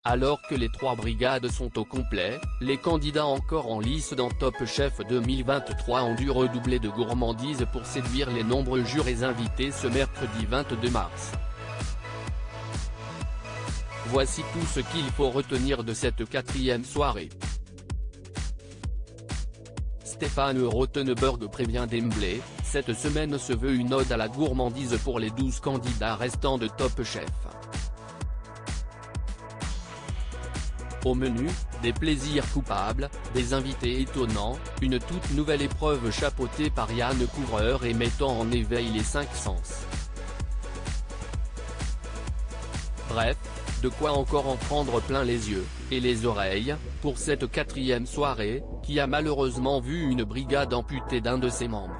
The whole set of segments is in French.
Alors que les 3 brigades sont au complet, les candidats encore en lice dans Top Chef 2023 ont dû redoubler de gourmandise pour séduire les nombreux jurés invités ce mercredi 22 mars. Voici tout ce qu'il faut retenir de cette 4e soirée. Stéphane Rothenberg prévient Demblay, cette semaine se veut une ode à la gourmandise pour les 12 candidats restants de Top Chef. Au menu, des plaisirs coupables, des invités étonnants, une toute nouvelle épreuve chapeautée par Yann Couvreur et mettant en éveil les 5 sens. Bref, de quoi encore en prendre plein les yeux, et les oreilles, pour cette 4e soirée, qui a malheureusement vu une brigade amputée d'un de ses membres.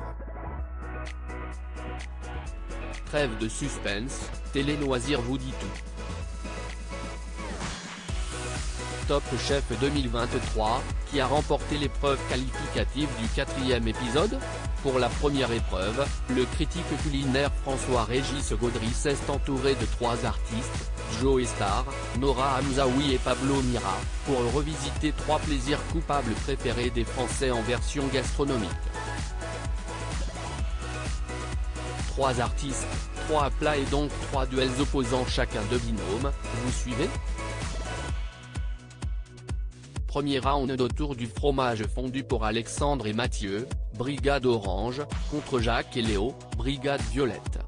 Trêve de suspense, Télé Loisirs vous dit tout. Top Chef 2023, qui a remporté l'épreuve qualificative du 4e épisode. Pour la première épreuve, le critique culinaire François-Régis Gaudry s'est entouré de 3 artistes, Joe Star, Nora Hamzaoui et Pablo Mira, pour revisiter 3 plaisirs coupables préférés des Français en version gastronomique. 3 artistes, 3 plats et donc 3 duels opposant chacun 2 binômes, vous suivez? Premier round autour du fromage fondu pour Alexandre et Mathieu, brigade orange, contre Jacques et Léo, brigade violette.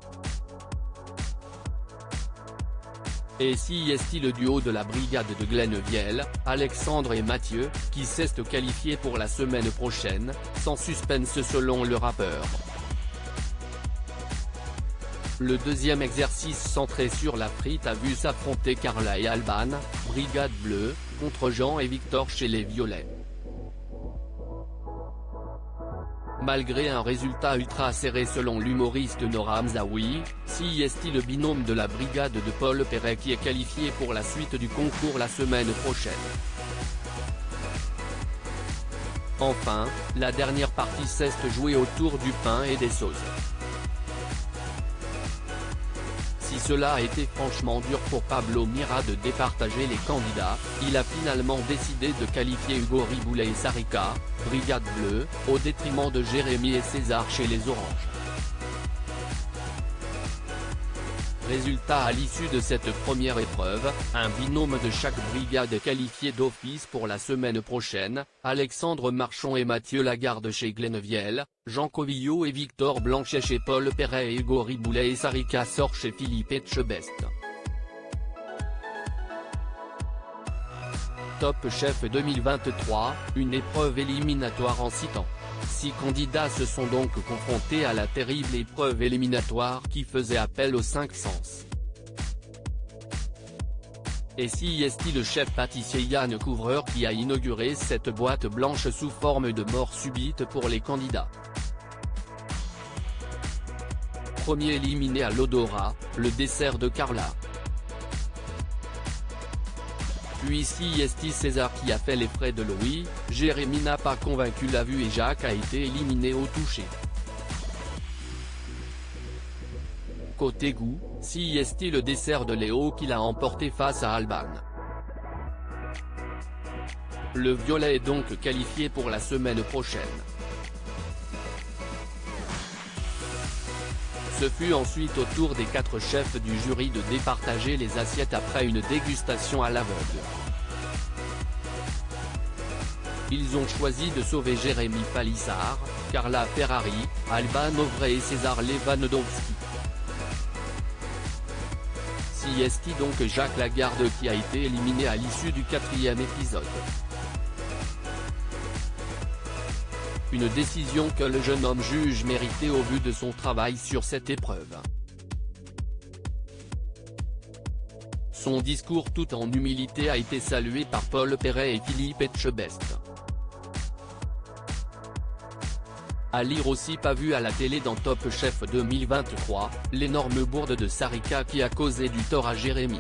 Et si est-il le duo de la brigade de Glennevielle, Alexandre et Mathieu, qui s'est qualifié pour la semaine prochaine, sans suspense selon le rappeur. Le deuxième exercice centré sur la frite a vu s'affronter Carla et Alban, brigade bleue, contre Jean et Victor chez les violets. Malgré un résultat ultra serré selon l'humoriste Nora Hamzaoui, si est-il le binôme de la brigade de Paul Perret qui est qualifié pour la suite du concours la semaine prochaine. Enfin, la dernière partie s'est jouée autour du pain et des sauces. Si cela a été franchement dur pour Pablo Mira de départager les candidats, il a finalement décidé de qualifier Hugo Riboulet et Sarika, brigade bleue, au détriment de Jérémy et César chez les oranges. Résultat à l'issue de cette première épreuve, un binôme de chaque brigade est qualifié d'office pour la semaine prochaine, Alexandre Marchand et Mathieu Lagarde chez Glennevielle, Jean Covillot et Victor Blanchet chez Paul Perret et Hugo Riboulet et Sarika sort chez Philippe Etchebest. Top Chef 2023, une épreuve éliminatoire en 6 temps. 6 candidats se sont donc confrontés à la terrible épreuve éliminatoire qui faisait appel aux 5 sens. Et si est-il le chef pâtissier Yann Couvreur qui a inauguré cette boîte blanche sous forme de mort subite pour les candidats. Premier éliminé à l'odorat, le dessert de Carla. Puis si est-il César qui a fait les frais de Louis, Jérémy n'a pas convaincu la vue et Jacques a été éliminé au toucher. Côté goût, si est-il le dessert de Léo qui l'a emporté face à Alban. Le violet est donc qualifié pour la semaine prochaine. Ce fut ensuite au tour des 4 chefs du jury de départager les assiettes après une dégustation à l'aveugle. Ils ont choisi de sauver Jérémy Palissard, Carla Ferrari, Alban Ovray et César Lewandowski. Si est-il donc Jacques Lagarde qui a été éliminé à l'issue du 4e épisode. Une décision que le jeune homme juge méritée au vu de son travail sur cette épreuve. Son discours tout en humilité a été salué par Paul Perret et Philippe Etchebest. À lire aussi pas vu à la télé dans Top Chef 2023, l'énorme bourde de Sarika qui a causé du tort à Jérémy.